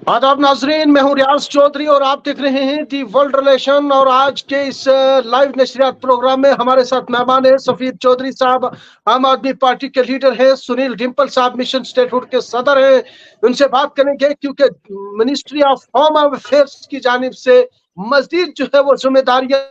आदाब नाजरीन, मैं हूं रियाज चौधरी और आप देख रहे हैं दी वर्ल्ड रिलेशन। और आज के इस लाइव नशरियात प्रोग्राम में हमारे साथ मेहमान है सफीर चौधरी साहब, आम आदमी पार्टी के लीडर हैं। सुनील डिंपल साहब मिशन स्टेटहुड के सदर हैं। उनसे बात करेंगे क्योंकि मिनिस्ट्री ऑफ होम अफेयर्स की जानिब से मजीद जो है वो जिम्मेदारियां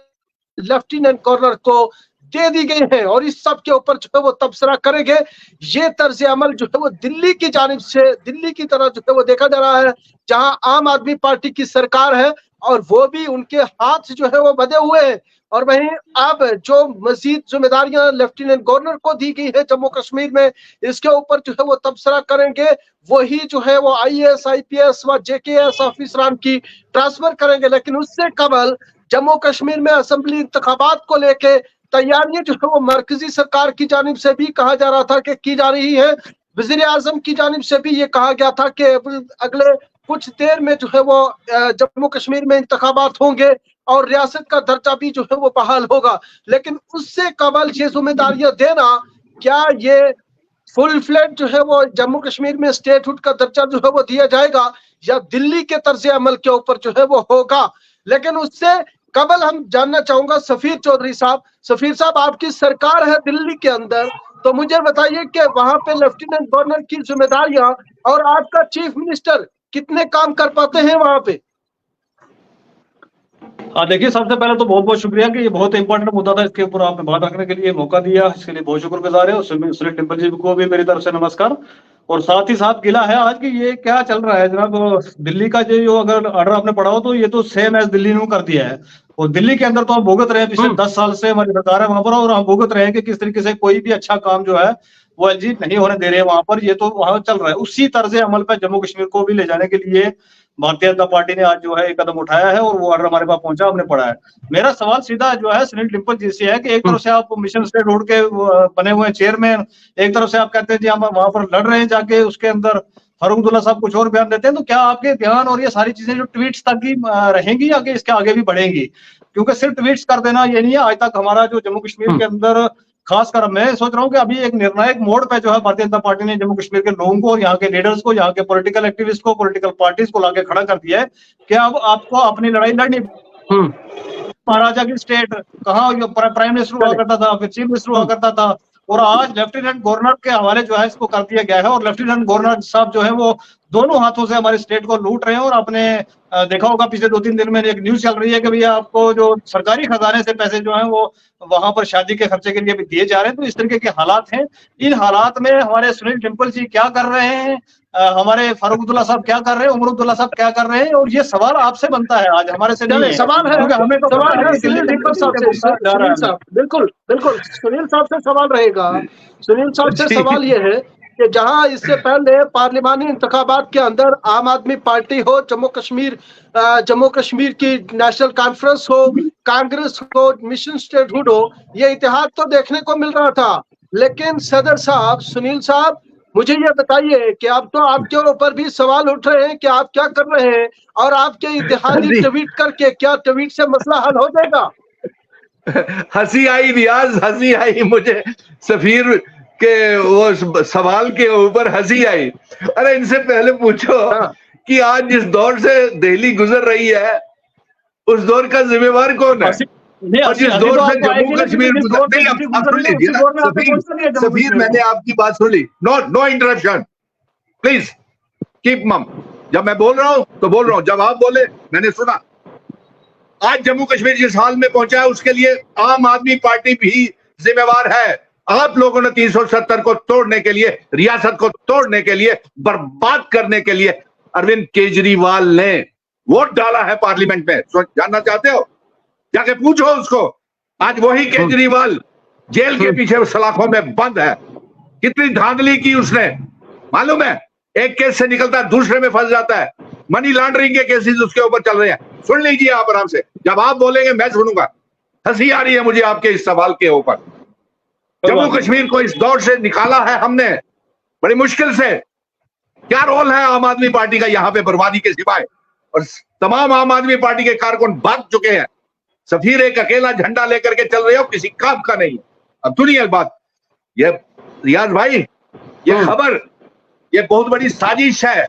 लेफ्टिनेंट गवर्नर को दे दी गई है और इस सब के ऊपर जो है वो तबसरा करेंगे। ये तर्ज अमल जो है वो दिल्ली की जानिब से, दिल्ली की तरह जो है वो देखा जा रहा है, जहां आम आदमी पार्टी की सरकार है और वो भी उनके हाथ जो है वो बंधे हुए हैं। और वहीं अब जो मजीद जिम्मेदारियां लेफ्टिनेंट गवर्नर को दी गई है जम्मू कश्मीर में, इसके ऊपर जो है वो तबसरा करेंगे। वही जो है वो IAS IPS व JKS ऑफिसरान की ट्रांसफर करेंगे। लेकिन उससे कबल जम्मू कश्मीर में असेंबली इंतखाबात को लेके तैयारियां जो है वो मरकजी सरकार की जानिब से भी कहा जा रहा था कि की जा रही है। वजीर आजम की जानिब से भी ये कहा गया था कि अगले कुछ देर में जो है वो जम्मू कश्मीर में इंतखाबात होंगे और रियासत का दर्जा भी जो है वो बहाल होगा। लेकिन उससे कबल ये जिम्मेदारियां देना, क्या ये फुल फ्लैट जो है वो जम्मू कश्मीर में स्टेटहुड का दर्जा जो है वो दिया जाएगा या दिल्ली के तर्ज अमल के ऊपर जो है वो होगा। लेकिन उससे कबल हम जानना चाहूंगा सफीर चौधरी साहब, सफीर साहब आपकी सरकार है दिल्ली के अंदर, तो मुझे बताइए कि वहां पे लेफ्टिनेंट गवर्नर की जिम्मेदारियां और आपका चीफ मिनिस्टर कितने काम कर पाते हैं वहां पे? देखिए, सबसे पहले तो बहुत बहुत शुक्रिया कि ये बहुत इंपॉर्टेंट मुद्दा था, इसके ऊपर आपने बात रखने के लिए मौका दिया, इसके लिए बहुत शुक्रगुजार है। और सुनील डिंपल जी को भी मेरी तरफ से नमस्कार। और साथ ही साथ गिला है आज कि ये क्या चल रहा है जनाब, दिल्ली का जो अगर ऑर्डर आपने पढ़ा हो तो ये तो सेम एज दिल्ली ने कर दिया है। और दिल्ली के अंदर तो हम भुगत रहे हैं, पिछले 10 साल से हमारी सरकार है वहां पर, और हम भुगत रहे हैं कि किस तरीके से कोई भी अच्छा काम जो है वो एलजी नहीं होने दे रहे हैं वहां पर। ये तो वहां चल रहा है, उसी तर्ज अमल पर जम्मू कश्मीर को भी ले जाने के लिए भारतीय जनता पार्टी ने आज जो है एक कदम उठाया है और वो ऑर्डर हमारे पास पहुंचा, हमने पढ़ा है। मेरा सवाल सीधा जो है सुनील डिंपल जी से है कि एक तरफ से आप मिशन स्टेटहुड के बने हुए चेयरमैन, एक तरफ से आप कहते हैं जी हम वहां पर लड़ रहे हैं जाके, उसके अंदर फारूक अब्दुल्ला साहब कुछ और बयान देते हैं। तो क्या आपके ध्यान और ये सारी चीजें जो ट्वीट्स तक ही रहेंगी आगे, इसके आगे भी बढ़ेंगी? क्योंकि सिर्फ ट्वीट्स कर देना ये नहीं है। आज तक हमारा जो जम्मू कश्मीर के अंदर, खासकर मैं सोच रहा हूँ कि अभी एक निर्णायक मोड़ पे जो है भारतीय जनता पार्टी ने जम्मू कश्मीर के लोगों को, यहाँ के लीडर्स को, यहाँ के पॉलिटिकल एक्टिविस्ट को, पॉलिटिकल पार्टीज को लाके खड़ा कर दिया है कि अब आपको अपनी लड़ाई लड़नी। महाराजा की स्टेट कहाँ प्राइम मिनिस्टर हुआ करता था, फिर चीफ मिनिस्टर हुआ करता था, और आज लेफ्टिनेंट गवर्नर के हवाले जो है इसको कर दिया गया है। और लेफ्टिनेंट गवर्नर साहब जो है वो दोनों हाथों से हमारे स्टेट को लूट रहे हैं। और आपने देखा होगा पिछले 2-3 दिन में एक न्यूज चल रही है कि भैया आपको जो सरकारी खजाने से पैसे जो हैं वो वहां पर शादी के खर्चे के लिए भी दिए जा रहे हैं। तो इस तरीके के हालात हैं। इन हालात में हमारे सुनील डिंपल जी क्या कर रहे हैं, हमारे फारूक अब्दुल्ला साहब क्या कर रहे हैं, उमर अब्दुल्ला साहब क्या कर रहे हैं? और ये सवाल आपसे बनता है, आज हमारे से नहीं है। सवाल है, हमें तो सवाल है सुनील डिंपल साहब से। सुनील साहब, बिल्कुल बिल्कुल सुनील साहब से सवाल रहेगा। सुनील साहब से सवाल ये है कि जहां इससे पहले पार्लिमानी इंतखाबात के अंदर आम आदमी पार्टी हो, जम्मू कश्मीर की नेशनल कॉन्फ्रेंस हो, कांग्रेस हो, मिशन स्टेटहुड हो, ये इतिहाद तो देखने को मिल रहा था। लेकिन सदर साहब, सुनील साहब, मुझे ये बताइए कि अब तो आपके ऊपर भी सवाल उठ रहे हैं कि आप क्या कर रहे हैं, और आपके इत्तेहादी ट्वीट करके क्या ट्वीट से मसला हल हो जाएगा? हंसी आई रियाज, हंसी आई मुझे सफीर के वो सवाल के ऊपर हंसी आई। अरे इनसे पहले पूछो कि आज जिस दौर से दिल्ली गुजर रही है उस दौर का जिम्मेवार कौन है, और जिस दौर से जम्मू कश्मीर सफीर, मैंने आपकी बात सुन ली। नो इंटरप्शन प्लीज, कीप मम। जब मैं बोल रहा हूं तो बोल रहा हूं, जब आप बोले मैंने सुना। आज जम्मू कश्मीर जिस हाल में पहुंचा है उसके लिए आम आदमी पार्टी भी जिम्मेवार है। आप लोगों ने 370 को तोड़ने के लिए, रियासत को तोड़ने के लिए, बर्बाद करने के लिए अरविंद केजरीवाल ने वोट डाला है पार्लियामेंट में। जानना चाहते हो? जाके पूछो उसको। आज वही केजरीवाल जेल के पीछे सलाखों में बंद है। कितनी धांधली की उसने, मालूम है? एक केस से निकलता है दूसरे में फंस जाता है। मनी लॉन्ड्रिंग के केसेस उसके ऊपर चल रहे हैं। सुन लीजिए आप आराम से, जब आप बोलेंगे मैं सुनूंगा। हंसी आ रही है मुझे आपके इस सवाल के ऊपर। जम्मू कश्मीर को इस दौर से निकाला है हमने बड़ी मुश्किल से। क्या रोल है आम आदमी पार्टी का यहाँ पे बर्बादी के सिवाय? और तमाम आम आदमी पार्टी के कारकुन भाग चुके हैं। सफीर एक अकेला झंडा लेकर के चल रहे हो, किसी काम का नहीं। अब सुनिए बात, ये रियाज भाई, ये खबर, ये बहुत बड़ी साजिश है।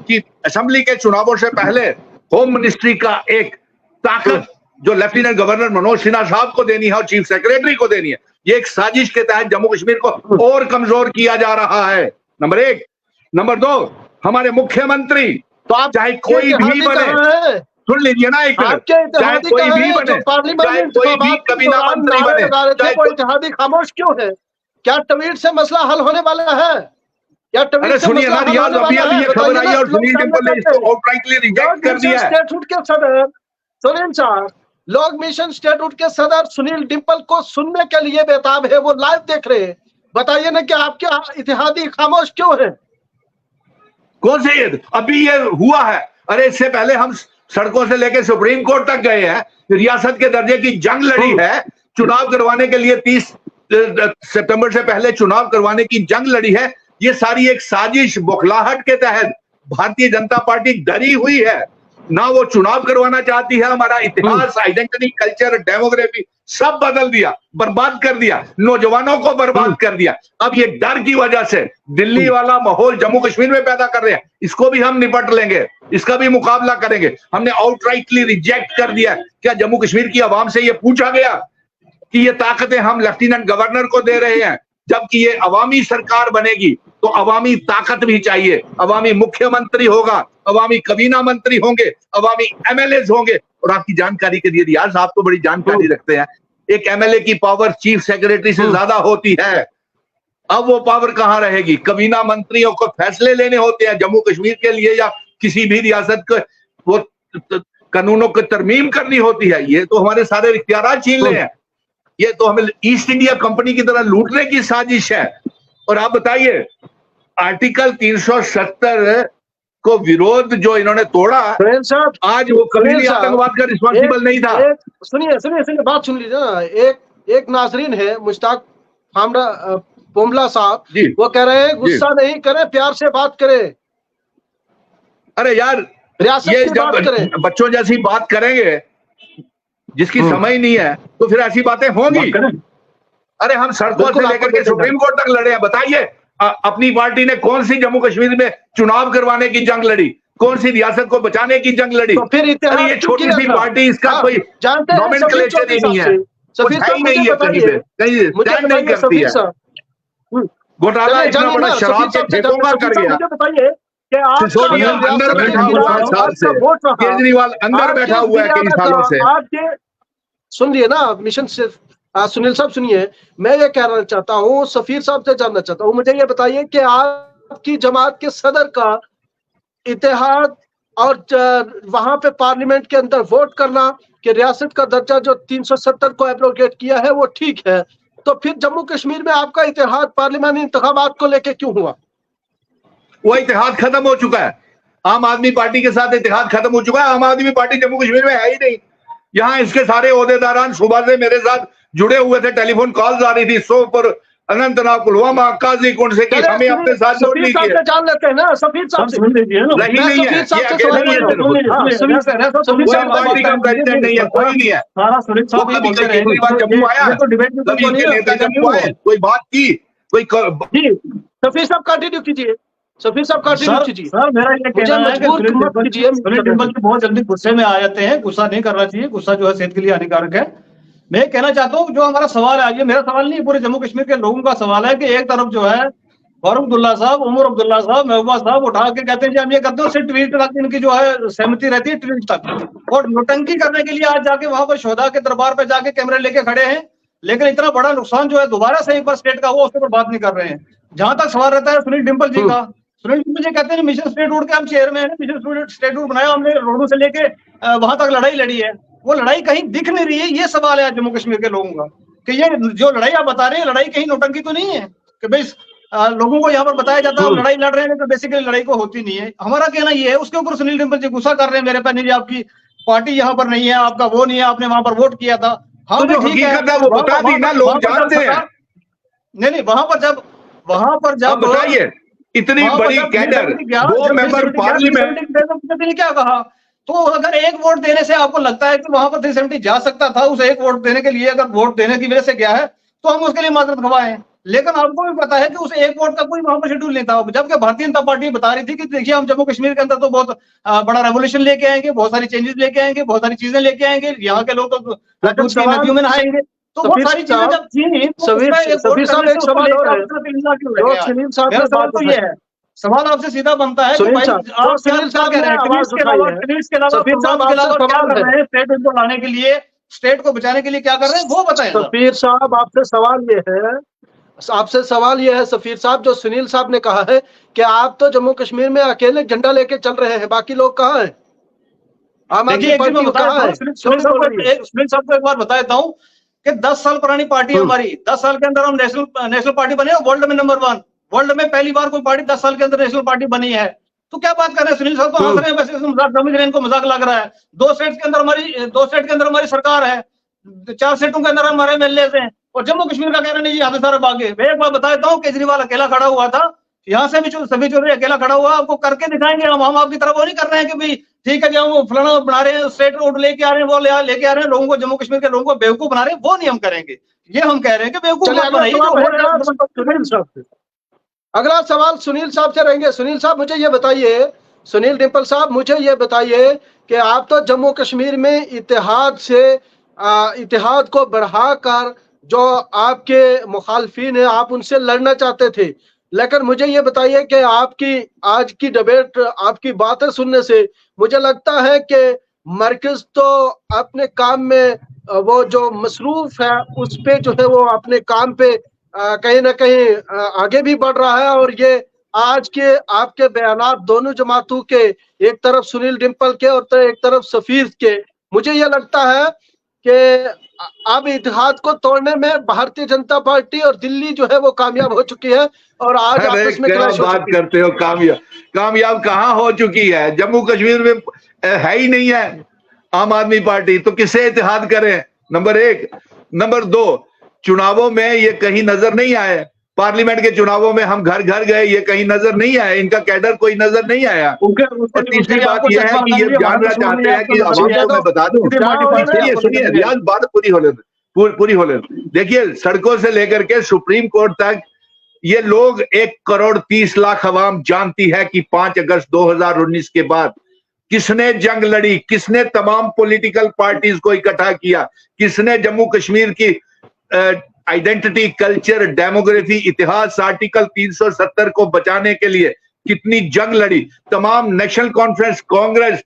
कि असेंबली के चुनावों से पहले होम मिनिस्ट्री का एक ताकत जो लेफ्टिनेंट गवर्नर मनोज सिन्हा साहब को देनी है और चीफ सेक्रेटरी को देनी है, ये एक साजिश के तहत जम्मू कश्मीर को और कमजोर किया जा रहा है। नंबर एक। नंबर दो, हमारे मुख्यमंत्री तो आप चाहे कोई भी बने, सुन लीजिए ना एक मिनट, चाहे कोई भी बने, चाहे कोई भी कबीना मंत्री बने, चाहे कोई इत्तेहादी खामोश क्यों है? क्या ट्वीट से मसला हल होने वाला है? क्या ट्वीट अरे से सुनिए मसला ना हल रियाज, होने अभी वाला अभी है? ये खबर आई है और बताइए सुनील ना, डिम्पल ने इसको आउटराइटली रिजेक्ट कर दिया है। स्टेटहुड के सदर सुनील साहब, लोग मिशन स्टेटहुड के सदर सुनील डिम्पल को सुनने के लिए बेताब है, वो लाइव देख रहे हैं। बताइए ना कि आपके इत्तेहादी खामोश क्यों है? कौन से अभी ये हुआ है? अरे इससे पहले हम सड़कों से लेकर सुप्रीम कोर्ट तक गए हैं, रियासत के दर्जे की जंग लड़ी है, चुनाव करवाने के लिए 30 सितंबर से पहले चुनाव करवाने की जंग लड़ी है। ये सारी एक साजिश बौखलाहट के तहत भारतीय जनता पार्टी डरी हुई है। ना वो चुनाव करवाना चाहती है, हमारा इतिहास, आइडेंटिटी, कल्चर, डेमोग्राफी सब बदल दिया, बर्बाद कर दिया, नौजवानों को बर्बाद कर दिया। अब ये डर की वजह से दिल्ली वाला माहौल जम्मू कश्मीर में पैदा कर रहे हैं। इसको भी हम निपट लेंगे, इसका भी मुकाबला करेंगे। हमने आउटराइटली रिजेक्ट कर दिया। क्या जम्मू कश्मीर की आवाम से ये पूछा गया कि ये ताकतें हम लेफ्टिनेंट गवर्नर को दे रहे हैं? जबकि ये अवामी सरकार बनेगी तो अवामी ताकत भी चाहिए, अवामी मुख्यमंत्री होगा, अवामी कबीना मंत्री होंगे, अवामी एमएलए होंगे। और आपकी जानकारी के लिए रियाज, आप तो बड़ी जानकारी रखते हैं, एक एमएलए की पावर चीफ सेक्रेटरी से ज्यादा होती है। अब वो पावर कहां रहेगी? कबीना मंत्रियों को फैसले लेने होते हैं जम्मू कश्मीर के लिए या किसी भी रियासत को, वो कानूनों की तरमीम करनी होती है। ये तो हमारे सारे इख्तियार छीन ले हैं। ये तो हमें ईस्ट इंडिया कंपनी की तरह लूटने की साजिश है। और आप बताइए, आर्टिकल 370 को विरोध जो इन्होंने तोड़ा, आज वो कभी आतंकवाद का रिस्पॉन्सिबल नहीं था। सुनिए बात सुन लीजिए ना। एक नाजरीन है मुश्ताक पोमला साहब, वो कह रहे हैं गुस्सा नहीं करें, प्यार से बात करें। अरे यार, ये जब बच्चों जैसी बात करेंगे, जिसकी समझ नहीं है, तो फिर ऐसी बातें होंगी। अरे हम सड़कों से लेकर के सुप्रीम कोर्ट तक लड़े हैं। बताइए, अपनी पार्टी ने कौन सी जम्मू कश्मीर में चुनाव करवाने की जंग लड़ी? कौन सी रियासत को बचाने की जंग लड़ी? तो फिर अरे ये छोटी सी पार्टी, इसका कोई नॉमेनक्लेचर ही नहीं है, नहीं है, कहीं नहीं करती है। घोटाला इतना बड़ा शराब के ठेकों का कर गया। अंदर बैठा हुआ है 7 साल से, केजरीवाल अंदर बैठा हुआ है कई सालों से। सुन लिए ना मिशन से सुनील साहब, सुनिए, मैं ये कहना चाहता हूँ, सफीर साहब से जानना चाहता हूँ, मुझे ये बताइए कि आपकी जमात के सदर का इत्तेहाद और वहां पे पार्लियामेंट के अंदर वोट करना कि रियासत का दर्जा जो 370 को एब्रोगेट किया है वो ठीक है, तो फिर जम्मू कश्मीर में आपका इत्तेहाद पार्लियामानी इंतखाबात को लेकर क्यों हुआ? वो इत्तेहाद खत्म हो चुका है। आम आदमी पार्टी के साथ इत्तेहाद खत्म हो चुका है। आम आदमी पार्टी जम्मू कश्मीर में है ही नहीं। यहाँ इसके सारे ओहदेदारान सुबह से मेरे साथ जुड़े हुए थे, टेलीफोन कॉल्स आ रही थी सोपर, अनंतनाग, पुलवामा, काजीकुंड से कि हमें अपने साथ जोड़ लीजिए। जान लेते हैं ना, सफीर साहब से नहीं है, ये अकेला नहीं है, पार्टी का प्रेसिडेंट नहीं है, कोई नहीं है। केजरीवाल जम्मू आया, नेता जम्मू आए, कोई बात की, कोई सफीर साहब कंटिन्यू कीजिए। सफीर साहब कंटिन्यू कीजिए। सर मेरा ये कहना है कि सुनील डिम्पल बहुत जल्दी गुस्से में आ जाते हैं। गुस्सा नहीं करना चाहिए, गुस्सा जो है सेहत के लिए हानिकारक है। मैं कहना चाहता हूँ, जो हमारा सवाल है, ये मेरा सवाल नहीं, पूरे जम्मू कश्मीर के लोगों का सवाल है कि एक तरफ जो है फारूक अब्दुल्ला साहब, उमर अब्दुल्ला साहब, महबूबा साहब उठा के कहते हैं जी हम ये करते हैं, सिर्फ ट्वीट तक इनकी जो है सहमति रहती है, ट्वीट तक, और नोटंकी करने के लिए आज जाके वहां पर शोधा के दरबार पे जाके कैमरे लेके खड़े हैं। लेकिन इतना बड़ा नुकसान जो है दोबारा से एक बार स्टेट का हुआ, उसके ऊपर बात नहीं कर रहे हैं। जहां तक सवाल रहता है सुनील डिम्पल जी का, सुनील डिम्पल जी कहते हैं मिशन स्टेटहुड के हम चेयरमैन हैं, मिशन स्टेटहुड बनाया हमने, रोडों से लेके वहां तक लड़ाई लड़ी है, वो लड़ाई कहीं दिख नहीं रही है। ये सवाल है जम्मू कश्मीर के लोगों का कि ये जो लड़ाई आप बता रहे हैं, लड़ाई कहीं नोटंकी तो नहीं है कि भाई लोगों को यहाँ पर बताया जाता है लड़ाई लड़ रहे हैं, तो बेसिकली लड़ाई को होती नहीं है। हमारा कहना ये है, उसके ऊपर सुनील डिम्पल जी गुस्सा कर रहे हैं मेरे पे, नहीं आपकी पार्टी यहाँ पर नहीं है, आपका वो नहीं है, आपने वहां पर वोट किया था। हाँ तो ठीक है, वो बता दी ना, लोग जानते हैं। नहीं, वहां पर जब बताइए, इतनी बड़ी कैडर, 2 मेंबर पार्लियामेंट, क्या कहा, तो अगर एक वोट देने से आपको लगता है कि वहां पर 370 जा सकता था, उस एक वोट देने के लिए अगर वोट देने की वजह से गया है, तो हम उसके लिए माजरत खवाएं। लेकिन आपको भी पता है कि उस एक वोट का कोई वहां पर शेड्यूल नहीं था, जबकि भारतीय जनता पार्टी बता रही थी कि देखिए हम जम्मू कश्मीर के अंदर तो बहुत बड़ा रेवोल्यूशन लेके आएंगे, बहुत सारी चेंजेस लेके आएंगे, बहुत सारी चीजें लेके आएंगे, यहाँ के लोग तो दूध की नदियों में नहाएंगे। तो वो सारी चीजें जब थी तो सफीर साहब एक सवाल और है जो सुनील साहब ने मेरा सवाल बात तो ये है, सवाल आपसे सीधा बनता है कि सुनील भाई साहब, आप सुनील साहब क्या कह रहे हैं, ने आवाज टेनिस के अलावा उठाई है। टेनिस के अलावा सफीर साहब, फुटबॉल के अलावा आपसे क्या सवाल कर है। रहे हैं, स्टेट को लाने के लिए, स्टेट को बचाने के लिए क्या कर रहे हैं वो बताएं। सफीर साहब आपसे सवाल ये है, आपसे सवाल ये है सफीर साहब, जो सुनील साहब ने कहा है कि आप तो जम्मू कश्मीर में अकेले झंडा लेके चल रहे हैं, बाकी लोग कहाँ हैं? आम आदमी देखिए एक दिन मैं पार्टी बता कहाँ देता है? हूँ सुनील साहब को एक बार बता देता हूँ कि 10 साल पुरानी पार्टी है हमारी, 10 साल के अंदर हम नेशनल पार्टी बने, वर्ल्ड में नंबर 1, वर्ल्ड में पहली बार कोई पार्टी 10 साल के अंदर नेशनल पार्टी बनी है। तो क्या बात कर रहे हैं सुनील साहब को हंस रहे हैं, वैसे मजाक समझ रहे हैं, इनको मजाक लग रहा है। 2 स्टेट के अंदर हमारी सरकार है, 4 स्टेटों के अंदर हमारे एमएलए हैं, और जम्मू कश्मीर का कह रहे नहीं जी यहाँ पे सारा भागे। मैं एक बार बता देता हूँ, केजरीवाल अकेला खड़ा हुआ था, यहाँ से भी सभी चौधरी अकेला खड़ा हुआ, आपको करके दिखाएंगे हम आपकी तरफ वो नहीं कर रहे हैं कि भाई ठीक है जी हम फलाना बना रहे हैं, स्टेट रोड लेके आ रहे हैं, वो लेके आ रहे हैं लोगों को, जम्मू कश्मीर के लोगों को बेवकूफ बना रहे हैं, वो नहीं हम करेंगे। ये हम कह रहे हैं कि बेवकूफ मत बनाइए। सुनील साहब से अगला सवाल सुनील साहब से रहेंगे। सुनील साहब मुझे ये बताइए, सुनील डिंपल साहब मुझे ये बताइए कि आप तो जम्मू कश्मीर में इतिहाद को बढ़ाकर जो आपके मुखालफिन है आप उनसे लड़ना चाहते थे, लेकिन मुझे ये बताइए कि आपकी आज की डिबेट, आपकी बातें सुनने से मुझे लगता है कि मरकज तो अपने काम में वो जो मसरूफ है उस पे जो है वो अपने काम पे कहीं ना कहीं आगे भी बढ़ रहा है। और ये आज के आपके बयानात दोनों जमातों के, एक तरफ सुनील डिंपल के और एक तरफ सफीर के, मुझे ये लगता है कि अब इतिहाद को तोड़ने में भारतीय जनता पार्टी और दिल्ली जो है वो कामयाब हो चुकी है। और आज आपस में क्या बात करते हो, कामयाब कहाँ हो चुकी है? जम्मू कश्मीर में है ही नहीं है आम आदमी पार्टी, तो किससे इतिहाद करें? नंबर 1। नंबर 2, चुनावों में ये कहीं नजर नहीं आए, पार्लियामेंट के चुनावों में हम घर घर गए, ये कहीं नजर नहीं आए, इनका कैडर कोई नजर नहीं आया। और तीसरी बात यह है कि ये जानना चाहते हैं कि आवाम को मैं बता दूं, सुनिए रियाज, बात पूरी हो ले। देखिए सड़कों से लेकर के सुप्रीम कोर्ट तक ये लोग 1 करोड़ 30 लाख अवाम जानती है कि 5 अगस्त 2019 के बाद किसने जंग लड़ी, किसने तमाम पॉलिटिकल पार्टीज को इकट्ठा किया, किसने जम्मू कश्मीर की आइडेंटिटी, कल्चर, डेमोग्राफी, इतिहास, आर्टिकल 370 को बचाने के लिए कितनी जंग लड़ी। तमाम नेशनल कॉन्फ्रेंस, कांग्रेस,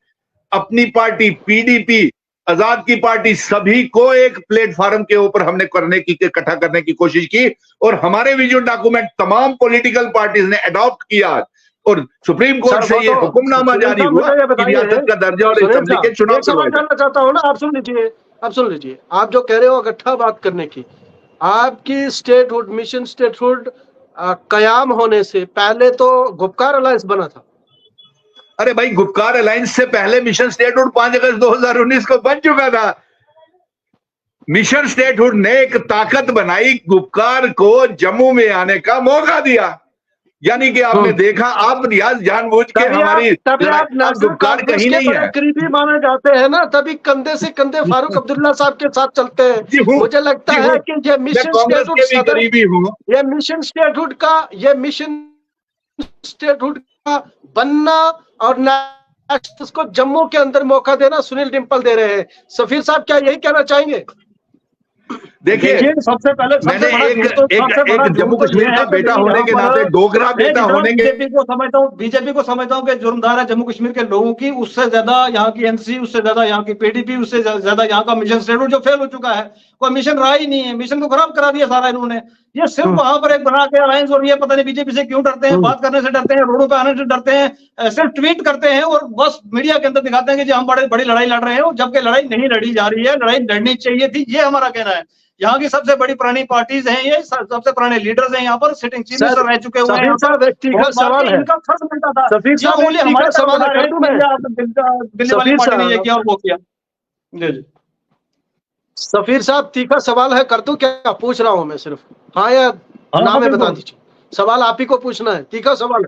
अपनी पार्टी, पीडीपी, आजाद की पार्टी, सभी को एक प्लेटफॉर्म के ऊपर हमने इकट्ठा करने की कोशिश की, और हमारे विजन डॉक्यूमेंट तमाम पॉलिटिकल पार्टीज ने अडॉप्ट किया, और सुप्रीम कोर्ट से ये हुक्मनामा जारी हुआ कि रियासत का दर्जा और असेंबली के चुनाव करना चाहता हूँ ना, आप सुन लीजिए, आप जो कह रहे हो इकट्ठा बात करने की, आपकी स्टेटहुड, मिशन स्टेटहुड कयाम होने से पहले तो गुपकार अलायंस बना था। अरे भाई, गुपकार अलायंस से पहले मिशन स्टेटहुड 5 अगस्त 2019 को बन चुका था। मिशन स्टेटहुड ने एक ताकत बनाई, गुपकार को जम्मू में आने का मौका दिया। यानी कि आपने देखा, आप रियाज जानबूझ के हमारी गुपकार कहीं नहीं है, करीबी माने जाते हैं ना, तभी कंधे से कंधे फारूक अब्दुल्ला साहब के साथ चलते हैं। मुझे लगता है कि ये मिशन स्टेटहुड करीबी हूँ, ये मिशन स्टेटहुड का बनना और उसको जम्मू के अंदर मौका देना सुनील डिंपल दे रहे हैं। सफीर साहब क्या यही कहना चाहेंगे? देखिए सबसे पहले मैंने एक जम्मू कश्मीर का बेटा होने के नाते, डोगरा बेटा होने के, बीजेपी को समझता हूँ कि जुर्मदार है जम्मू कश्मीर के लोगों की, उससे ज्यादा यहाँ की एनसी, उससे ज्यादा यहाँ की पीडीपी, उससे ज्यादा यहाँ का मिशन स्टेटहुड जो फेल हो चुका है। कोई मिशन रहा ही नहीं है, मिशन को खराब करा दिया सारा इन्होंने। ये सिर्फ वहां पर एक बना के अलायंस, और ये पता नहीं बीजेपी से क्यों डरते हैं, बात करने से डरते हैं, रोडों पे आने से डरते हैं, सिर्फ ट्वीट करते हैं और बस मीडिया के अंदर दिखाते हैं कि हम बड़ी लड़ाई लड़ रहे हैं, जबकि लड़ाई नहीं लड़ी जा रही है, लड़ाई लड़नी चाहिए थी, ये हमारा कहना है। यहाँ की सबसे बड़ी पुरानी पार्टीज हैं, ये सबसे पुराने लीडर्स हैं, यहाँ पर सिटिंग चीफ मिनिस्टर रह चुके हुए हैं। सवाल है, इनका फर्ज बनता था, सफीर साहब हमारे सवाल है, दिल्ली वाली पार्टी ने ये किया और वो किया। जी सफीर साहब तीखा सवाल है, कर दूं क्या? पूछ रहा हूं मैं सिर्फ, हाँ या ना में बता दीजिए। सवाल आप ही को पूछना है, तीखा सवाल है।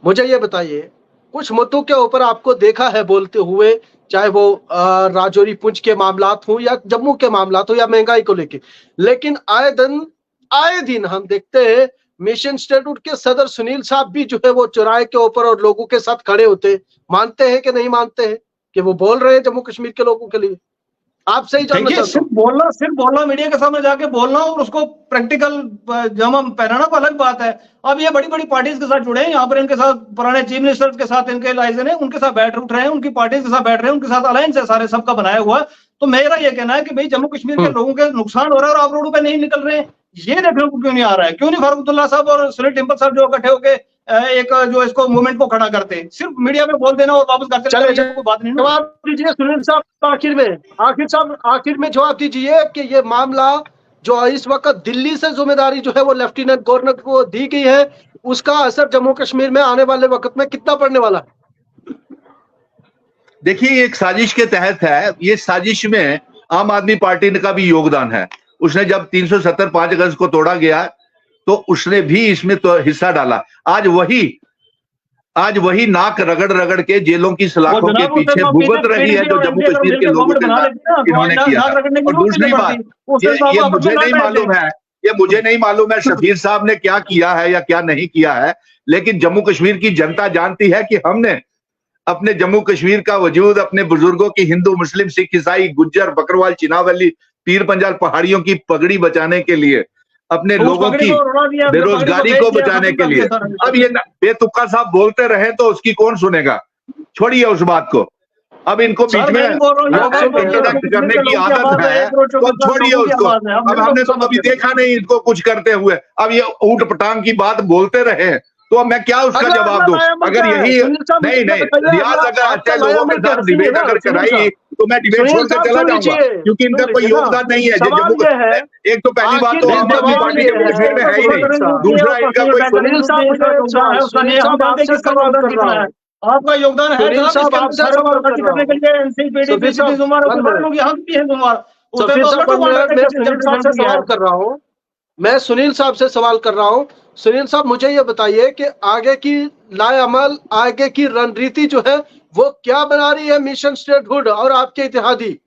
मुझे ये बताइए, कुछ मुद्दों के ऊपर आपको देखा है बोलते हुए, चाहे वो राजौरी पुंछ के मामलात हो या जम्मू के मामलात हो या महंगाई को लेके, लेकिन आए दिन आए दिन हम देखते हैं मिशन स्टेटहुड के सदर सुनील साहब भी जो है वो चौराहे के ऊपर और लोगों के साथ खड़े होते, मानते हैं कि नहीं मानते हैं कि वो बोल रहे हैं जम्मू कश्मीर के लोगों के लिए? आपसे ही जानना देखिए, चाहता सिर्फ बोलना मीडिया के सामने जाके बोलना और उसको प्रैक्टिकल जमा पहनाना को अलग बात है। अब ये बड़ी बड़ी पार्टीज के साथ जुड़े हैं, यहाँ पर इनके साथ पुराने चीफ मिनिस्टर्स के साथ इनके लाइजन है, उनके साथ बैठ उठ रहे हैं, उनकी पार्टीज के साथ बैठ रहे हैं, उनके साथ अलायंस है सारे सबका बनाया हुआ। तो मेरा ये कहना है कि भाई जम्मू कश्मीर के लोगों के नुकसान हो रहा है और आप रोडों पे नहीं निकल रहे हैं, ये देखने को क्यों नहीं आ रहा है? क्यों नहीं फारूक अब्दुल्ला साहब और सुनील टिम्पल साहब जो इकट्ठे होके एक जो इसको मूवमेंट को खड़ा करते हैं? सिर्फ मीडिया में बोल देना और वापस करते चले रहना, कोई बात नहीं ना। जवाब दीजिए सुनील साहब, आखिर में जवाब दीजिए कि ये मामला जो इस वक्त दिल्ली से जिम्मेदारी जो है वो लेफ्टिनेंट गवर्नर को दी गई है, उसका असर जम्मू कश्मीर में आने वाले वक्त में कितना पड़ने वाला है? देखिए, एक साजिश के तहत है। ये साजिश में आम आदमी पार्टी का भी योगदान है। उसने जब 370 5 अगस्त को तोड़ा गया तो उसने भी इसमें तो हिस्सा डाला। आज वही नाक रगड़ रगड़ के जेलों की सलाखों के पीछे भुगत रही है जो जम्मू कश्मीर के लोगों के साथ इन्होंने किया। और दूसरी बात, ये मुझे नहीं मालूम है, ये मुझे नहीं मालूम है शफीर साहब ने क्या किया है या क्या नहीं किया है, लेकिन जम्मू कश्मीर की जनता जानती है कि हमने अपने जम्मू कश्मीर का वजूद अपने बुजुर्गों की, हिंदू मुस्लिम सिख ईसाई गुज्जर बकरवाल चिनावली पीर पंजाल पहाड़ियों की पगड़ी बचाने के लिए, अपने लोगों की बेरोजगारी को बचाने के लिए। अब ये बेतुका साहब बोलते रहे तो उसकी कौन सुनेगा? छोड़िए उस बात को। अब इनको बीच में इंटरजेक्ट करने की आदत है तो छोड़िए उसको। अब हमने तो कभी देखा नहीं इनको कुछ करते हुए। अब ये ऊट पटांग की बात बोलते रहे तो अब मैं क्या उसका जवाब दूं? अगर यही नहीं रियाज, अगर अच्छे लोगों के साथ डिबेट अगर कराई तो मैं डिबेट छोड़कर चला जाऊंगा, क्योंकि इनका कोई योगदान नहीं है। जम्मू एक तो पहली बात तो आम आदमी पार्टी जम्मू कश्मीर में है ही नहीं, दूसरा इनका कोई आपका योगदान है मैं सुनील साहब से सवाल कर रहा हूं। सुनील साहब, मुझे ये बताइए कि आगे की लाएअमल, आगे की रणनीति जो है वो क्या बना रही है मिशन स्टेटहुड और आपके इत्तेहादी?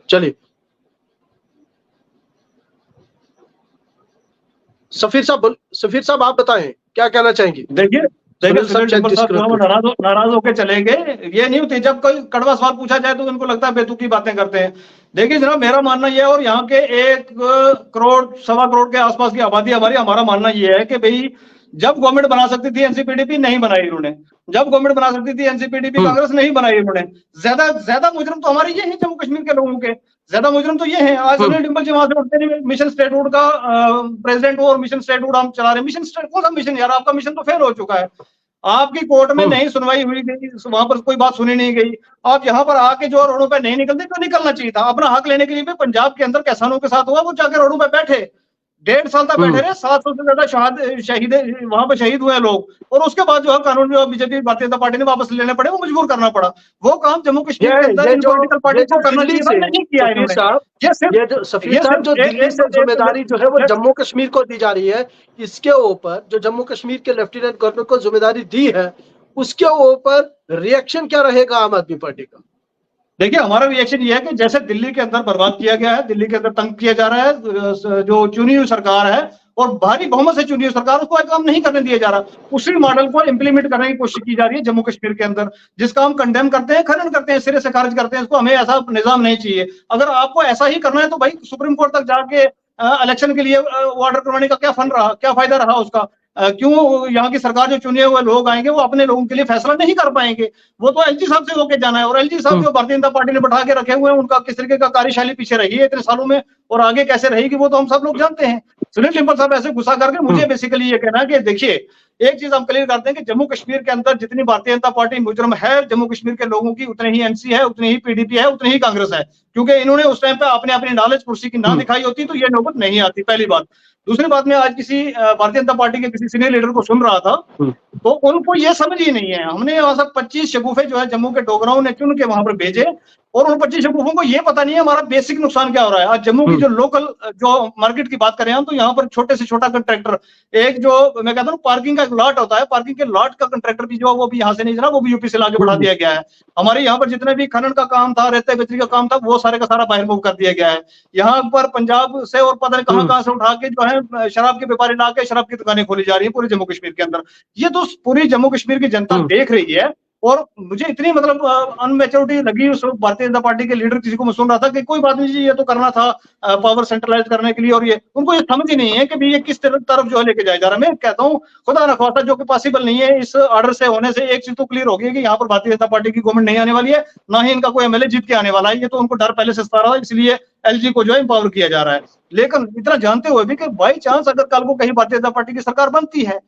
चलिए सफीर साहब आप बताएं क्या कहना चाहेंगे? देखिए नाराज होकर चले गए, ये नहीं होती। जब कोई कड़वा सवाल पूछा जाए तो उनको लगता है बेतुकी बातें करते हैं। देखिए जनाब, मेरा मानना यह है, और यहाँ के 1 करोड़ 1.25 करोड़ के आसपास की आबादी हमारा मानना यह है कि भाई जब गवर्नमेंट बना सकती थी एनसीपीडीपी नहीं बनाई इन्होंने, जब गवर्नमेंट बना सकती थी एनसीपीडीपी कांग्रेस नहीं बनाई इन्होंने। ज्यादा मुजरिम तो हमारे ये हैं जम्मू कश्मीर के लोगों के, ज्यादा मुजरिम तो ये हैं। आज सुनील टिम्पल जी वहां से उठते नहीं, मिशन स्टेटहुड का प्रेसिडेंट हो और मिशन स्टेटहुड हम चला रहे हैं। मिशन स्टेट कौन सा मिशन यार? आपका मिशन तो फेल हो चुका है। आपकी कोर्ट में नहीं सुनवाई हुई गई, वहां पर कोई बात सुनी नहीं गई। आप यहाँ पर आके जो रोडों पे नहीं निकलते, क्यों निकलना चाहिए था? अपना हक लेने के लिए भी पंजाब के अंदर किसानों के साथ हुआ, वो जाके रोडों पे बैठे 1.5 साल तक बैठे रहे। 700 से ज्यादा शहीद वहां पे शहीद हुए लोग, और उसके बाद जो है कानून जो बीजेपी भारतीय जनता पार्टी ने वापस लेने पड़े, वो मजबूर करना पड़ा। वो काम जम्मू कश्मीर के अंदर पॉलिटिकल पार्टी को करना चाहिए, नहीं किया इन्होंने। सफीर साहब, जो दिल्ली से जिम्मेदारी जो है वो जम्मू कश्मीर को दी जा रही है, इसके ऊपर जो जम्मू कश्मीर के लेफ्टिनेंट गवर्नर को जिम्मेदारी दी है, उसके ऊपर रिएक्शन क्या रहेगा आम आदमी पार्टी का? देखिए हमारा रिएक्शन ये है कि जैसे दिल्ली के अंदर बर्बाद किया गया है, दिल्ली के अंदर तंग किया जा रहा है, जो चुनी हुई सरकार है और भारी बहुमत से चुनी हुई सरकार, उसको काम नहीं करने दिया जा रहा, उसी मॉडल को इंप्लीमेंट करने की कोशिश की जा रही है जम्मू कश्मीर के अंदर, जिसका हम कंडेम करते हैं, खनन करते हैं, सिरे से खारिज करते हैं इसको। हमें ऐसा निजाम नहीं चाहिए। अगर आपको ऐसा ही करना है तो भाई सुप्रीम कोर्ट तक जाके इलेक्शन के लिए ऑर्डर करवाने का क्या फायदा रहा उसका? क्यों यहाँ की सरकार जो चुने हुए लोग आएंगे वो अपने लोगों के लिए फैसला नहीं कर पाएंगे? वो तो एलजी साहब से होके जाना है, और एलजी साहब जो भारतीय जनता पार्टी ने बैठा के रखे हुए हैं, उनका किस तरीके का कार्यशैली पीछे रही है इतने सालों में, और आगे कैसे रहेगी वो तो हम सब लोग जानते हैं। सुनील टिम्पल साहब ऐसे गुस्सा करके मुझे बेसिकली ये कहना है कि देखिए, एक चीज हम क्लियर करते हैं कि जम्मू कश्मीर के अंदर जितनी भारतीय जनता पार्टी मुजरिम है, जम्मू कश्मीर के लोगों की उतनी ही एनसी है, उतनी ही पीडीपी है, उतनी ही कांग्रेस है, क्योंकि इन्होंने उस टाइम पे अपनी नॉलेज कुर्सी की ना दिखाई होती तो ये नौबत नहीं आती, पहली बात। दूसरी बात, में आज किसी भारतीय जनता पार्टी के किसी सीनियर लीडर को सुन रहा था तो उनको ये समझ ही नहीं है। हमने वहां से 25 शगुफे जो है जम्मू के डोगराओं ने चुन के वहां पर भेजे, और उन 25 बेवकूफों को ये पता नहीं है हमारा बेसिक नुकसान क्या हो रहा है। आज जम्मू की जो लोकल जो मार्केट की बात करें हम, तो यहाँ पर छोटे से छोटा कंट्रैक्टर, एक जो मैं कहता हूँ पार्किंग का एक लॉट होता है, पार्किंग के लॉट का कंट्रैक्टर भी जो है वो भी यहाँ से नहीं, जनाब, वो भी यूपी से लाके बढ़ा दिया गया है। हमारे यहाँ पर जितने भी खनन का काम था, रेते बिजली का काम था, वो सारे का सारा बाहर मूव कर दिया गया है। यहाँ पर पंजाब से और पता नहीं कहाँ से उठा के जो है शराब के व्यापारी ला के शराब की दुकानें खोली जा रही है पूरे जम्मू कश्मीर के अंदर। ये तो पूरी जम्मू कश्मीर की जनता देख रही है। और मुझे इतनी मतलब अनमेच्योरिटी लगी उस भारतीय जनता पार्टी के लीडर किसी को मैं सुन रहा था कि कोई बात नहीं जी, ये तो करना था पावर सेंट्रलाइज करने के लिए, और ये उनको ये समझ ही नहीं है कि भाई ये किस तरफ जो है लेके जाया जा रहा है। मैं कहता हूँ खुदा न खास्ता जो कि पॉसिबल नहीं है, इस ऑर्डर से होने से एक चीज तो क्लियर होगी कि यहाँ पर भारतीय जनता पार्टी की गवर्नमेंट नहीं आने वाली है, ना ही इनका कोई एमएलए जीत के आने वाला है। ये तो उनको डर पहले से सता रहा है, इसलिए एलजी को जो है एम्पावर किया जा रहा है। लेकिन इतना जानते हुए भी कि बाई चांस अगर कल को कहीं भारतीय जनता पार्टी की सरकार बनती है,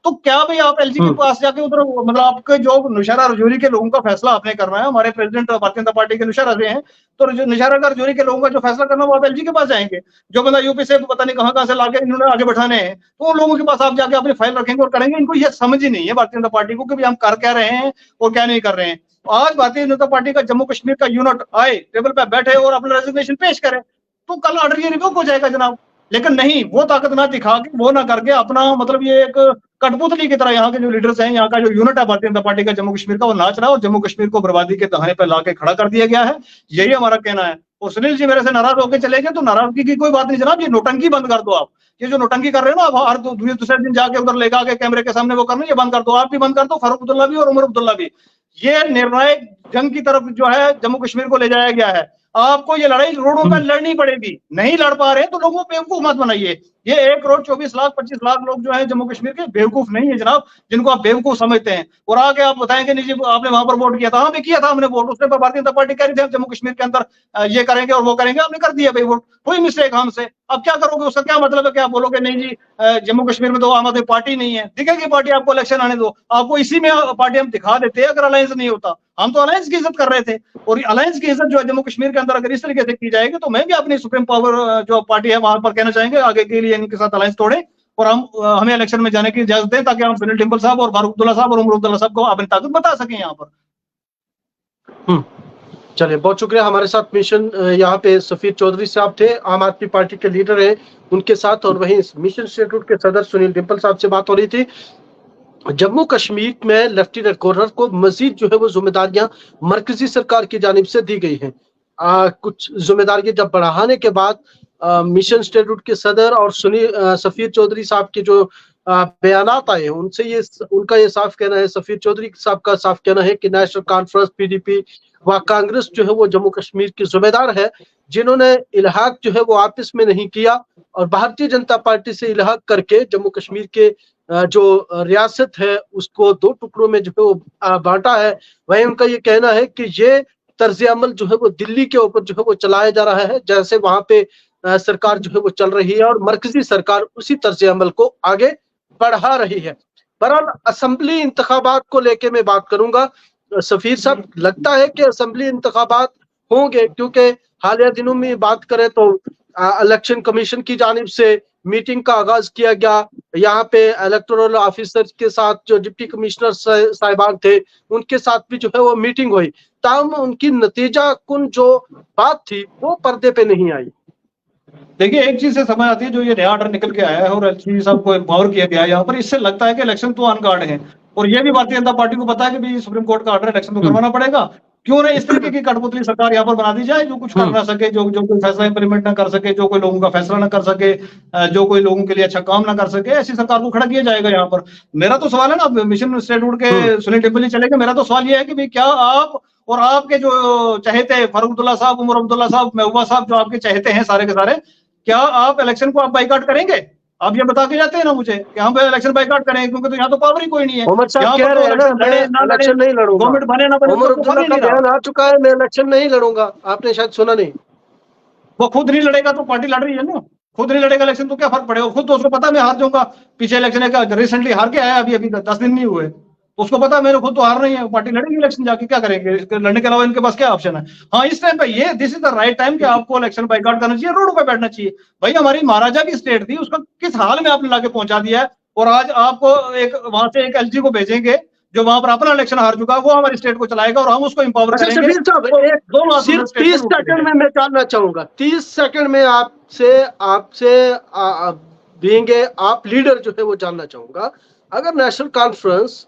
तो क्या भाई आप एलजी के पास जाके उधर मतलब आपके जो नौशहरा रजौरी के लोगों का फैसला आपने करना है, हमारे प्रेसिडेंट भारतीय जनता पार्टी के नौशहरा से हैं, तो नौशहरा का रजौरी के लोगों का जो फैसला करना वो आप एलजी के पास जाएंगे। जो बंदा यूपी से पता नहीं कहां से लाके इन्होंने आगे बैठाने हैं, तो उन लोगों के पास आप जाके अपनी फाइल रखेंगे और करेंगे। इनको ये समझ ही नहीं है भारतीय जनता पार्टी को कि हम कर क्या रहे हैं और क्या नहीं कर रहे हैं। आज भारतीय जनता पार्टी का जम्मू कश्मीर का यूनिट आए, टेबल पे बैठे और अपना रेजिग्नेशन पेश करे, तो कल ऑर्डर ये रिवोक हो जाएगा जनाब। लेकिन नहीं, वो ताकत ना दिखा के, वो ना करके अपना मतलब ये एक कठपुतली की तरह यहाँ के जो लीडर्स हैं, यहाँ का जो यूनिट है भारतीय जनता पार्टी का जम्मू कश्मीर का, वो नाच रहा है और जम्मू कश्मीर को बर्बादी के दहाने पर लाके खड़ा कर दिया गया है। यही हमारा कहना है। और सुनील जी मेरे से नाराज होकर चले गए, तो नाराजगी की कोई बात नहीं जनाब, ये नोटंकी बंद कर दो आप। ये जो नोटंकी कर रहे हो ना, आप हर दूसरे दिन जाके उधर लेगा के कैमरे के सामने वो करना, ये बंद कर दो। आप भी बंद कर दो, फारूक अब्दुल्ला भी और उमर अब्दुल्ला भी। ये निर्णायक जंग की तरफ जो है जम्मू कश्मीर को ले जाया गया है। आपको ये लड़ाई रोडों पर लड़नी पड़ेगी। नहीं लड़ पा रहे तो लोगों को बेवकूफ मत बनाइए। ये 1 करोड़ 24 लाख 25 लाख लोग जो है जम्मू कश्मीर के बेवकूफ नहीं है जनाब, जिनको आप बेवकूफ समझते हैं। और आगे आप बताएंगे नहीं जी आपने वहां पर वोट किया था। हाँ भी किया था हमने वोट, उसने पर भारतीय जनता पार्टी कह रही थी जम्मू कश्मीर के अंदर ये करेंगे और वो करेंगे, आपने कर दिया भाई वोट, कोई मिस्टेक हमसे। अब क्या करोगे, उसका क्या मतलब है कि आप बोलोगे नहीं जी जम्मू कश्मीर में तो आम आदमी पार्टी नहीं है। दिखेगी पार्टी, आपको इलेक्शन आने दो, आपको इसी में पार्टी हम दिखा देते हैं अगर अलायंस नहीं होता। हम तो अलायंस की इज्जत कर रहे थे, और अलायंस की इज्जत जो है जम्मू कश्मीर के अंदर अगर इस तरीके से की जाएगी, तो मैं भी अपनी सुप्रीम पावर जो पार्टी है वहां पर कहना चाहेंगे आगे के लिए इनके साथ अलायंस तोड़े और हमें इलेक्शन में जाने की इजाजत दें, ताकि हम सुनील डिम्पल साहब और फारूक अब्दुल्ला साहब और उमर अब्दुल्ला साहब को अपनी ताकत बता सकें यहाँ पर। चलिए, बहुत शुक्रिया। हमारे साथ मिशन यहाँ पे सफीर चौधरी साहब थे, आम आदमी पार्टी के लीडर है उनके साथ, और वहीं मिशन इंस्टीट्यूट के सदर सुनील डिम्पल साहब से बात हो रही थी। जम्मू कश्मीर में लेफ्टिनेंट गवर्नर को मजीद जो है वो जिम्मेदारियां मरकजी सरकार की जानिब से दी गई हैं। कुछ जिम्मेदारियां जब बढ़ाने के बाद मिशन इंस्टीट्यूट के सदर और सफीर चौधरी साहब के जो बयानात आए, उनसे उनका ये साफ कहना है, सफीर चौधरी साहब का साफ कहना है कि नेशनल कॉन्फ्रेंस, पीडीपी व कांग्रेस जो है वो जम्मू कश्मीर की जिम्मेदार है, जिन्होंने इल्हाक जो है वो आपस में नहीं किया और भारतीय जनता पार्टी से इल्हाक करके जम्मू कश्मीर के जो रियासत है उसको 2 टुकड़ों में जो है वो बांटा है। वहीं उनका ये कहना है कि ये तर्ज अमल जो है वो दिल्ली के ऊपर जो है वो चलाया जा रहा है, जैसे वहां पे सरकार जो है वो चल रही है और मरकजी सरकार उसी तर्ज अमल को आगे बढ़ा रही है। बहरहाल असेंबली इंतखाबात को लेके मैं बात करूंगा। सफीर साहब, लगता है कि असेंबली इंतखाबात होंगे, क्योंकि हालिया दिनों में बात करें तो इलेक्शन कमीशन की जानिब से मीटिंग का आगाज किया गया। यहाँ पे इलेक्टोरल ऑफिसर के साथ जो डिप्टी कमिश्नर साहिबान थे उनके साथ भी जो है वो मीटिंग हुई, ताहम उनकी नतीजा कुन जो बात थी वो पर्दे पे नहीं आई। देखिए, एक चीज से समझ आती है, जो ये नया ऑर्डर निकल के आया है और एलजी साहब को एम्पावर किया गया है यहाँ पर, इससे लगता है कि इलेक्शन तो ऑन गार्ड है। और ये भी भारतीय जनता पार्टी को पता है कि भाई सुप्रीम कोर्ट का ऑर्डर, इलेक्शन तो करवाना पड़ेगा। क्यों ना इस तरीके की कठपुतली सरकार यहाँ पर बना दी जाए, जो कुछ कर ना सके, जो कोई फैसला इंप्लीमेंट ना कर सके, जो कोई लोगों का फैसला ना कर सके, जो कोई लोगों के लिए अच्छा काम ना कर सके, ऐसी सरकार को खड़ा किया जाएगा यहाँ पर। मेरा तो सवाल है ना, मिशन इंस्टीट्यूट के सुनील डिम्पल जी चलेंगे, मेरा तो सवाल ये है कि भाई क्या आप और आपके जो चहेते फारूक अब्दुल्ला साहब, उमर अब्दुल्ला साहब, महबूबा साहब, जो आपके चहेते हैं सारे के सारे, क्या आप इलेक्शन को आप बाइकआउट करेंगे? आप ये बता के जाते हैं ना मुझे कि हम इलेक्शन बाइकआउट करेंगे, क्योंकि तो यहाँ तो पावर ही कोई नहीं है। उमर साहब कह रहे हैं ना, मैं इलेक्शन नहीं लड़ूंगा, गवर्नमेंट बने ना बने, उमर अब्दुल्ला का बयान आ चुका है, मैं इलेक्शन नहीं लड़ूंगा। आपने शायद सुना नहीं। वो खुद नहीं लड़ेगा तो पार्टी लड़ रही है ना, खुद नहीं लड़ेगा इलेक्शन तो क्या फर्क पड़ेगा? खुद तो उसको पता मैं हार जाऊंगा। पीछे इलेक्शन है, रिसेंटली हार के आया, अभी 10 दिन नहीं हुए, उसको पता मेरे खुद तो हार नहीं है, पार्टी लड़ेगी इलेक्शन, जाके क्या करेंगे? लड़ने के अलावा इनके पास क्या ऑप्शन है? हाँ, इस टाइम पे ये this is the right time कि आपको इलेक्शन बाइकआउट करना चाहिए, रोड पे बैठना चाहिए। भाई हमारी महाराजा की स्टेट थी, उसका किस हाल में आपने लाके पहुंचा दिया है, और आज आपको एक वहां से एक एलजी को भेजेंगे जो वहां पर अपना इलेक्शन हार चुका है, वो हमारी स्टेट को चलाएगा और हम उसको एम्पावर अच्छा करेंगे। शफीर साहब, तो एक दोनों सिर्फ 30 सेकंड में मैं जानना चाहूंगा, 30 सेकंड में आपसे बीइंग आप लीडर जो है वो जानना चाहूंगा, अगर नेशनल कॉन्फ्रेंस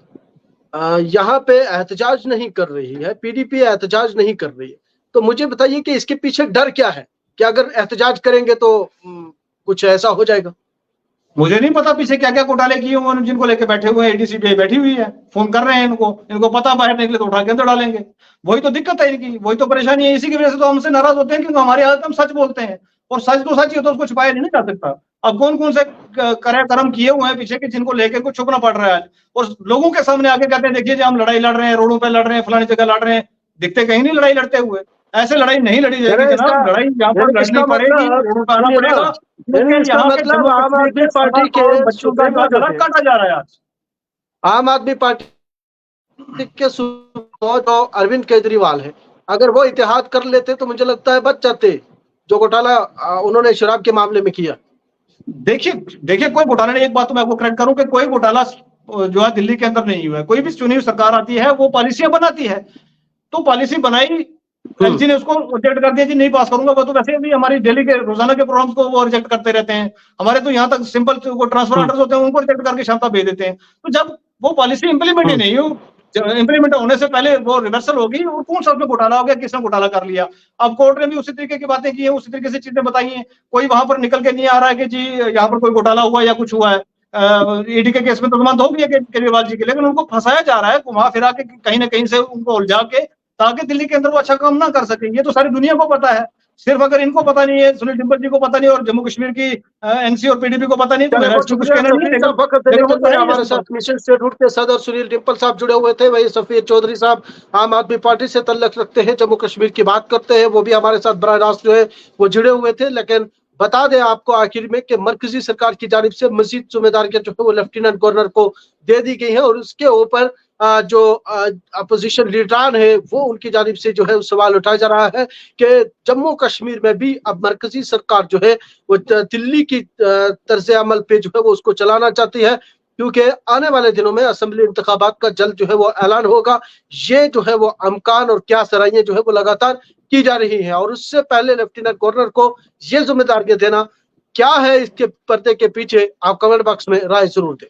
यहाँ पे एहतजाज नहीं कर रही है, पीडीपी एहतजाज नहीं कर रही है, तो मुझे बताइए कि इसके पीछे डर क्या है कि अगर एहतजाज करेंगे तो कुछ ऐसा हो जाएगा? मुझे नहीं पता पीछे क्या क्या घोटाले किए हुए जिनको लेके बैठे हुए हैं। एडीसी बैठी हुई है, फोन कर रहे हैं इनको पता बाहर निकले तो उठा के अंदर डालेंगे। वही तो दिक्कत है इनकी, वही तो परेशानी है। इसी की वजह से तो हमसे नाराज होते हैं, क्योंकि हमारी आदत हम सच बोलते हैं और सच तो सच ही है, तो उसको छुपाया नहीं जा सकता। अब कौन कौन से कर्म किए हुए हैं पीछे के जिनको लेकर कुछ छुपना पड़ रहा है आज, और लोगों के सामने आके कहते हैं देखिए जी हम लड़ाई लड़ रहे हैं, रोडों पे लड़ रहे हैं, फलानी जगह लड़ रहे हैं। दिखते कहीं नहीं लड़ाई लड़ते हुए। ऐसे लड़ाई नहीं लड़ी जाएगी जनाब, लड़ाई यहाँ पर लड़नी पड़ेगी, रोडों पर आना पड़ेगा। इसका मतलब आम आदमी पार्टी के बच्चों का काटा जा रहा है आज। आम आदमी पार्टी के जो अरविंद केजरीवाल है, अगर वो इत्तेहाद कर लेते तो मुझे लगता है बच जाते जो घोटाला उन्होंने शराब के मामले में किया। देखिए कोई घोटाला नहीं। एक बात तो मैं आपको करेक्ट करूं कि कोई घोटाला जो है दिल्ली के अंदर नहीं हुआ है। कोई भी चुनी हुई सरकार आती है वो पॉलिसियां बनाती है, तो पॉलिसी बनाई, एलजी ने उसको रिजेक्ट कर दिया जी नहीं पास करूंगा। वो तो वैसे भी हमारी डेली के रोजाना के प्रोग्राम्स को वो रिजेक्ट करते रहते हैं। हमारे तो यहाँ तक सिंपल वो ट्रांसफर ऑर्डर्स होते हैं उनको रिजेक्ट करके क्षमता भेज देते हैं। तो जब वो पॉलिसी इंप्लीमेंट ही नहीं हो, इंप्लीमेंट होने से पहले वो रिवर्सल होगी, और कौन सा उसमें घोटाला हो गया, किसने घोटाला कर लिया। अब कोर्ट ने भी उसी तरीके की बातें की है, उसी तरीके से चीजें बताई हैं। कोई वहां पर निकल के नहीं आ रहा है कि जी यहाँ पर कोई घोटाला हुआ या कुछ हुआ है। ईडी के केस में तो जमानत हो गई है केजरीवाल जी की, लेकिन उनको फंसाया जा रहा है घुमा फिरा के कहीं ना कहीं से, उनको उलझा के, ताकि दिल्ली के अंदर वो अच्छा काम ना कर सके। ये तो सारी दुनिया को पता है, सिर्फ अगर इनको पता नहीं है, सुनील डिम्पल जी को पता नहीं और जम्मू कश्मीर की एनसी और पीडीपी को पता नहीं, तो मेरा इसमें कुछ कहना नहीं है। हमारे साथ मिशन स्टेटहुड के सदर सुनील डिम्पल साहब जुड़े हुए थे, वही सफीर चौधरी साहब आम आदमी पार्टी से तल्लुक रखते हैं, जम्मू कश्मीर की बात करते हैं, वो भी हमारे साथ बराह रास्त जो है वो जुड़े हुए थे। लेकिन बता दें आपको आखिर में कि मरकजी सरकार की जानिब से मजीद जिम्मेदारियां जो है वो लेफ्टिनेंट गवर्नर को दे दी गई है, और उसके ऊपर जो अपोजिशन लीडरान है वो उनकी जानिब से जो है सवाल उठाया जा रहा है कि जम्मू कश्मीर में भी अब मरकजी सरकार जो है वो दिल्ली की तर्ज अमल पे जो है वो उसको चलाना चाहती है, क्योंकि आने वाले दिनों में असेंबली इंतखाबात का जल्द जो है वो ऐलान होगा। ये जो है वो अमकान और क्या सराइयां जो है वो लगातार की जा रही है, और उससे पहले लेफ्टिनेंट गवर्नर को ये जिम्मेदारियां देना क्या है, इसके पर्दे के पीछे आप कमेंट बॉक्स में राय जरूर दें।